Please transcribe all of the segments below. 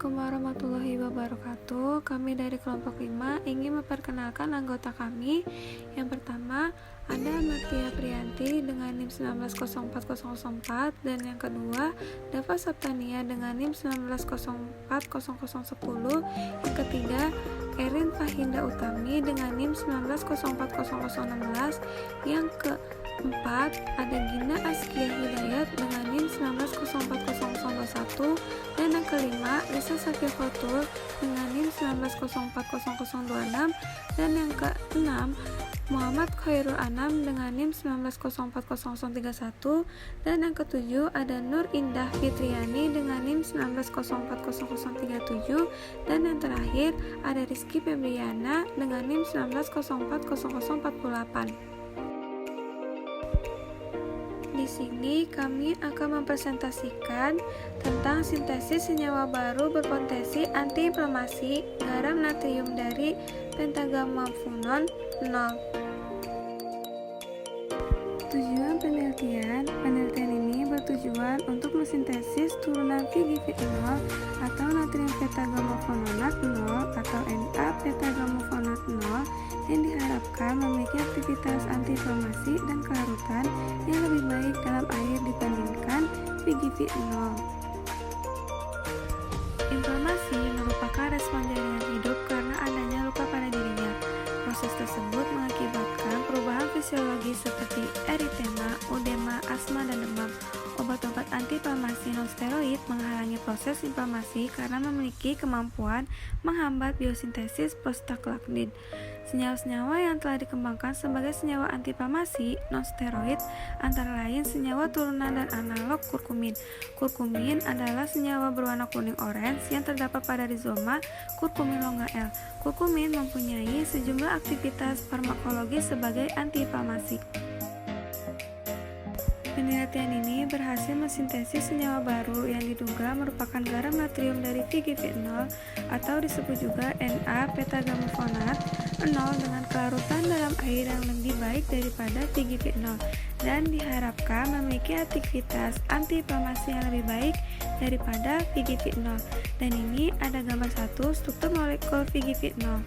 Assalamualaikum warahmatullahi wabarakatuh. Kami dari kelompok 5 ingin memperkenalkan anggota kami. Yang pertama, ada Martia Priyanti dengan NIM 1904004 dan yang kedua, Dava Saptania dengan NIM 1904010. Yang ketiga, Erin Fahinda Utami dengan NIM 1904016. Yang keempat, ada Gina Askia Hidayat dengan NIM 1904021 dan yang kelima, Lisa Safia Fatul dengan NIM 1904026 dan yang keenam, Muhammad Khairul Anam dengan NIM 1904031 dan yang ketujuh ada Nur Indah Fitriani dengan NIM 1904037 dan yang terakhir ada Rizky Febriana dengan NIM 1904048. Di sini kami akan mempresentasikan tentang sintesis senyawa baru berpotensi antiinflamasi garam natrium dari pentagammafunon 0. Tujuan penelitian ini bertujuan untuk mensintesis turunan VGV0 atau natrium pentagammafononat 0 atau Na-pentagammafonat 0 yang diharapkan memiliki aktivitas antiinflamasi dan kelarutan yang lebih baik dalam air dibandingkan VGV0. Inflamasi merupakan respon jaringan hidup karena adanya luka pada dirinya. Proses tersebut mengakibatkan perubahan fisiologis seperti eritema, edema, asma, dan demam. Obat-obat antiinflamasi non-steroid menghalangi proses inflamasi karena memiliki kemampuan menghambat biosintesis prostaglandin. Senyawa-senyawa yang telah dikembangkan sebagai senyawa antiinflamasi non-steroid antara lain senyawa turunan dan analog kurkumin. Kurkumin adalah senyawa berwarna kuning-orange yang terdapat pada rizoma kurkumin longa L. Kurkumin mempunyai sejumlah aktivitas farmakologis sebagai antiinflamasi. Penelitian ini berhasil mensintesis senyawa baru yang diduga merupakan garam natrium dari VGV0 atau disebut juga Na-pentagammafonat 0 dengan kelarutan dalam air yang lebih baik daripada VGV0 dan diharapkan memiliki aktivitas antiinflamasi yang lebih baik daripada VGV0. Dan ini ada gambar 1 struktur molekul VGV0.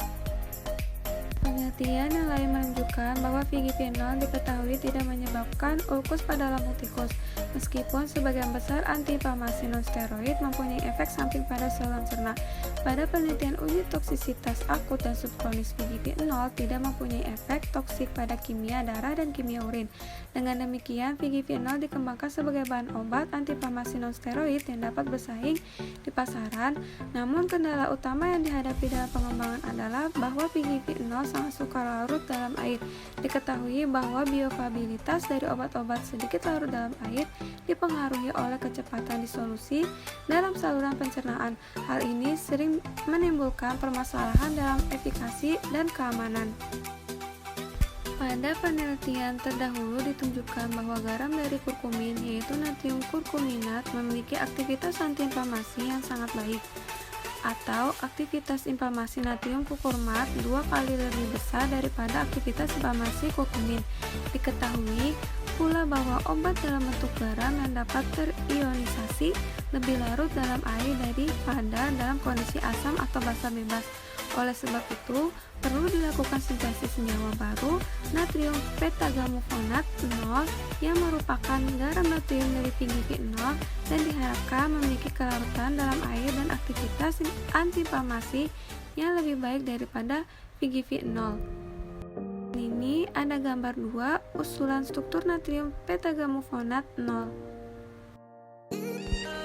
Penelitian yang lain menunjukkan bahwa VGV0 diketahui tidak menyebabkan ulkus pada lambung tikus, meskipun sebagian besar antiinflamasi non-steroid mempunyai efek samping pada saluran cerna. Pada penelitian uji toksisitas akut dan subkronis VGV0 tidak mempunyai efek toksik pada kimia darah dan kimia urin. Dengan demikian, VGV0 dikembangkan sebagai bahan obat antiinflamasi non-steroid yang dapat bersaing di pasaran. Namun kendala utama yang dihadapi dalam pengembangan adalah bahwa VGV0 sangat suka larut dalam air. Diketahui bahwa bioavailabilitas dari obat-obat sedikit larut dalam air dipengaruhi oleh kecepatan disolusi dalam saluran pencernaan. Hal ini sering menimbulkan permasalahan dalam efikasi dan keamanan. Pada penelitian terdahulu ditunjukkan bahwa garam dari kurkumin yaitu natrium kurkuminat memiliki aktivitas antiinflamasi yang sangat baik, atau aktivitas inflamasi natrium kurkumat 2 kali lebih besar daripada aktivitas inflamasi kurkumin. Diketahui pula bahwa obat dalam bentuk garam yang dapat terionisasi lebih larut dalam air daripada dalam kondisi asam atau basa bebas. Oleh sebab itu, perlu dilakukan sintesis senyawa baru natrium pentagammafonat 0 yang merupakan garam natrium dari VGV0 dan diharapkan memiliki kelarutan dalam air dan aktivitas antiinflamasi yang lebih baik daripada VGV0. Ini ada gambar 2 usulan struktur natrium pentagammafonat 0.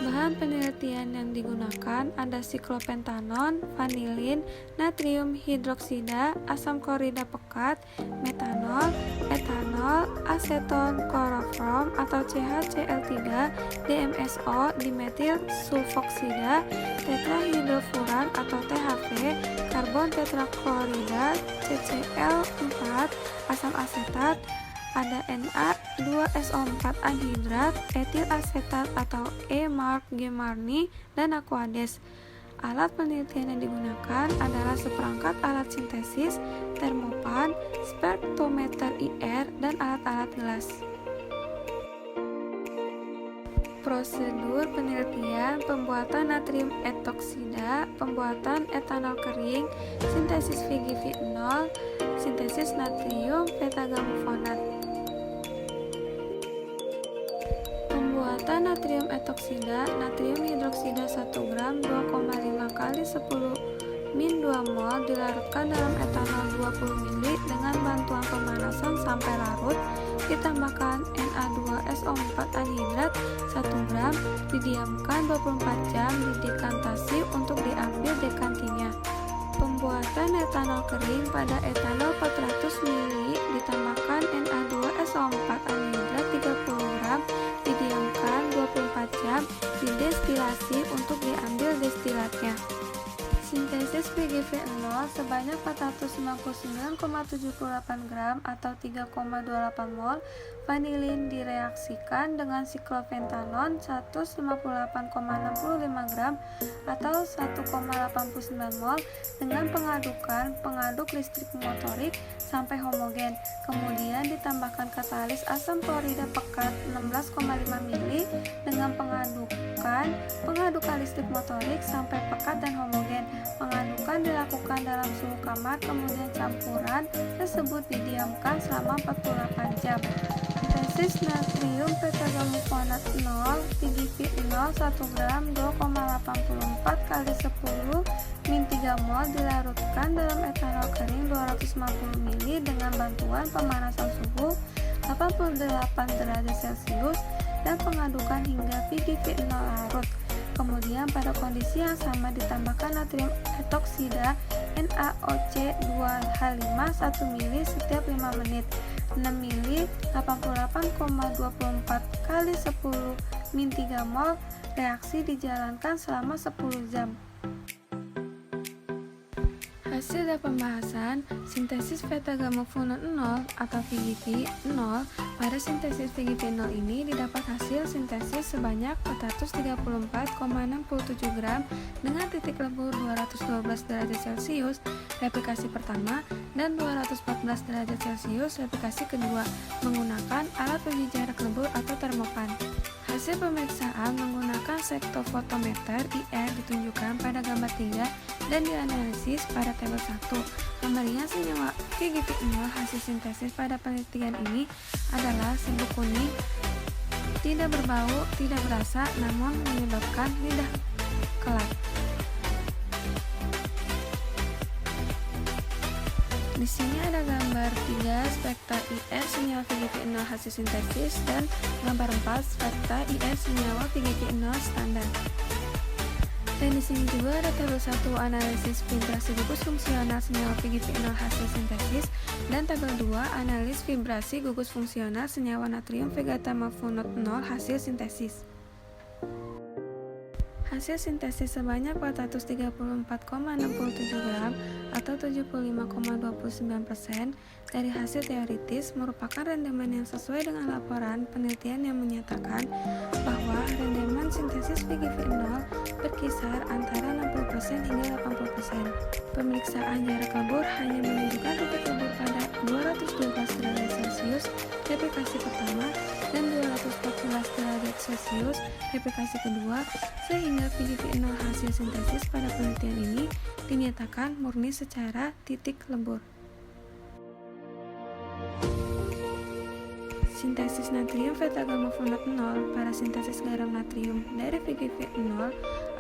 Bahan penelitian yang digunakan ada siklopentanon, vanilin, natrium hidroksida, asam klorida pekat, metanol, etanol, aseton klorofrom atau CHCl3, DMSO, dimetil sulfoksida, tetrahidrofuran atau THF, karbon tetraklorida, CCl4, asam asetat, ada Na2SO4 anhidrat, etil asetat atau E-Mark Gemarni, dan Aquades. Alat penelitian yang digunakan adalah seperangkat alat sintesis, termopan, spektrometer IR, dan alat-alat gelas. Prosedur penelitian pembuatan natrium etoksida, pembuatan etanol kering, sintesis VGV0, sintesis natrium beta-gamufonat. Pembuatan natrium etoksida, natrium hidroksida 1 gram 2,5 kali 10 min 2 mol dilarutkan dalam etanol 20 ml dengan bantuan pemanasan sampai larut, ditambahkan Na2SO4 anhidrat 1 gram, didiamkan 24 jam, didekantasi untuk diambil dekantinya. Pembuatan etanol kering pada etanol 400 ml ditambahkan Na2SO4 anhidrat 30 gram, didiamkan 24 jam, didestilasi untuk diambil destilatnya. Sintesis VGV0 sebanyak 499,78 gram atau 3,28 mol vanilin direaksikan dengan siklofentanon 158,65 gram atau 1,89 mol dengan pengaduk listrik motorik sampai homogen. Kemudian ditambahkan katalis asam klorida pekat 16,5 ml dengan pengadukan listrik motorik sampai pekat dan homogen. Pengadukan dilakukan dalam suhu kamar, kemudian campuran tersebut didiamkan selama 48 jam. Sintesis natrium beta-gamufonat 0 VGV0 1 gram 2,84 kali 10 min 3 mol dilarutkan dalam etanol kering 250 ml dengan bantuan pemanasan suhu 88 derajat Celcius dan pengadukan hingga VGV0 larut. Kemudian pada kondisi yang sama ditambahkan natrium etoksida NaOC2H5 1 ml setiap 5 menit. 6 ml 88,24 kali 10 min 3 mol. Reaksi dijalankan selama 10 jam. Hasil dari pembahasan sintesis beta-gamufonat 0 atau VGV0. Pada sintesis VGV0 ini didapat hasil sintesis sebanyak 434,67 gram dengan titik lebur 212 derajat Celcius replikasi pertama dan 214 derajat Celcius replikasi kedua menggunakan alat uji jarak lebur atau termopan. Hasil pemeriksaan menggunakan spektrofotometer IR ditunjukkan pada gambar 3 dan dianalisis pada tabel 1. Pemberian senyawa VGV0 hasil sintesis pada penelitian ini adalah serbuk kuning, tidak berbau, tidak berasa, namun menyebabkan lidah kelat. Di sini ada gambar 3 spektra IR senyawa VGV0 hasil sintesis dan gambar 4 spektra IR senyawa VGV0 standar. Dan di sini juga ada tabel 1 analisis vibrasi gugus fungsional senyawa VGV0 hasil sintesis dan tabel 2 analisis vibrasi gugus fungsional senyawa natrium beta-gamufonat 0 hasil sintesis. Hasil sintesis sebanyak 434,67 gram atau 75,29% dari hasil teoritis merupakan rendemen yang sesuai dengan laporan penelitian yang menyatakan bahwa rendemen sintesis VGV0 berkisar antara 60% hingga 80%. Pemeriksaan jarak lebur hanya menunjukkan titik lebur pada 212 derajat Celcius replikasi pertama dan 214 derajat Celcius replikasi kedua, sehingga VGV0 hasil sintesis pada penelitian ini dinyatakan murni secara titik lebur. Sintesis natrium beta-gamufonat 0 pada sintesis garam natrium dari VGV0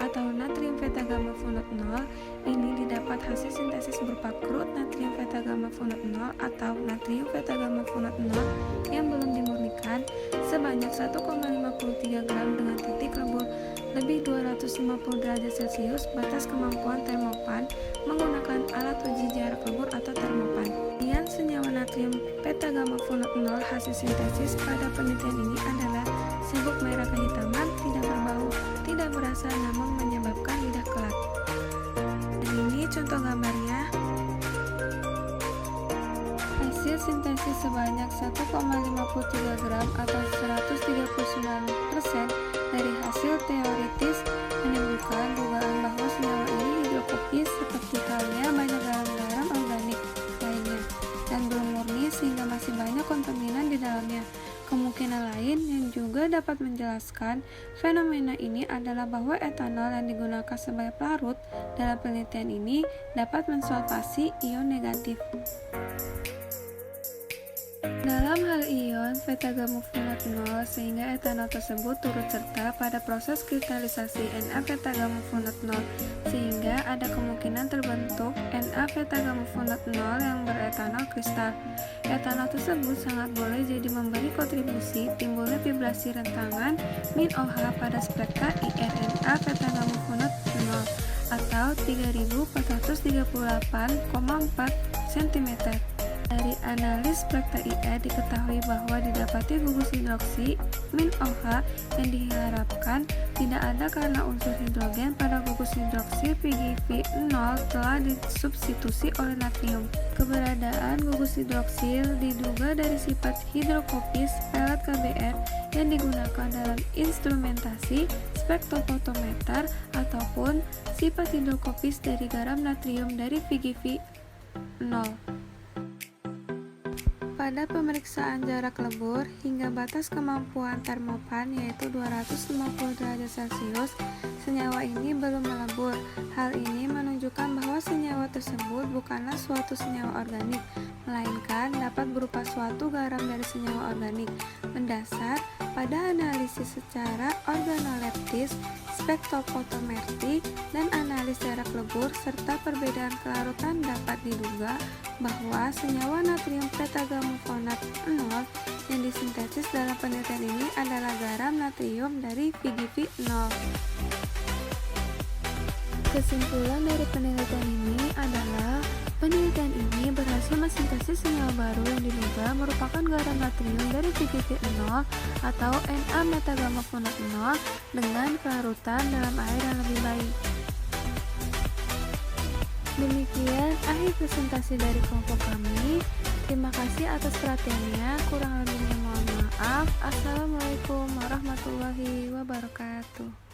atau natrium beta-gamufonat 0 ini didapat hasil sintesis berupa crude natrium beta-gamufonat 0 atau natrium beta-gamufonat 0 yang belum dimurnikan sebanyak 1,53 gram dengan titik lebur lebih 250 derajat Celcius batas kemampuan termopan menggunakan alat uji jarak lebur atau termopan. Kemudian senyawa natrium beta-gamufonat 0 hasil sintesis pada penelitian ini adalah serbuk merah kehitaman, tidak berbau, tidak berasa namun menyebabkan lidah kelat. Dan ini contoh gambarnya. Hasil sintesis sebanyak 1,53 gram atau 139% dari hasil teoritis menimbulkan dugaan bahwa senyawa ini hidrofobis seperti halnya banyak garam-garam organik lainnya dan belum murni sehingga masih banyak kontaminan di dalamnya. Kemungkinan lain yang juga dapat dapat menjelaskan fenomena ini adalah bahwa etanol yang digunakan sebagai pelarut dalam penelitian ini dapat mensolvasi ion negatif. Dalam hal ion beta-gamma-funat 0, sehingga etanol tersebut turut serta pada proses kristalisasi Na-beta-gamma-funat 0, sehingga ada kemungkinan terbentuk Na-beta-gamma-funat 0 yang beretanol kristal. Etanol tersebut sangat boleh jadi memberi kontribusi timbulnya vibrasi rentangan min OH pada spektra IR Na-beta-gamma-funat 0 atau 3438,4 cm. Dari analis spektra IR diketahui bahwa didapati gugus hidroksi min OH yang diharapkan tidak ada karena unsur hidrogen pada gugus hidroksi VGV0 telah disubstitusi oleh natrium. Keberadaan gugus hidroksil diduga dari sifat hidrokopis pelet KBr yang digunakan dalam instrumentasi spektrofotometer ataupun sifat hidrokopis dari garam natrium dari VGV0. Pada pemeriksaan jarak lebur hingga batas kemampuan termopan yaitu 250 derajat Celcius, senyawa ini belum melebur. Hal ini menunjukkan bahwa senyawa tersebut bukanlah suatu senyawa organik, melainkan dapat berupa suatu garam dari senyawa organik. Mendasar pada analisis secara organoleptis, spektrofotometri, dan analis jarak lebur serta perbedaan kelarutan dapat diduga bahwa senyawa natrium beta-gamma-funat 0 yang disintesis dalam penelitian ini adalah garam natrium dari VGV0. Kesimpulan dari penelitian ini adalah penelitian ini berhasil mensintesis senyawa baru yang diduga merupakan garam natrium dari VGV0 atau Na-beta-gamma-funat 0 dengan kelarutan dalam air yang lebih baik. Demikian akhir presentasi dari kelompok kami. Terima kasih atas perhatiannya. Kurang lebihnya mohon maaf. Assalamualaikum warahmatullahi wabarakatuh.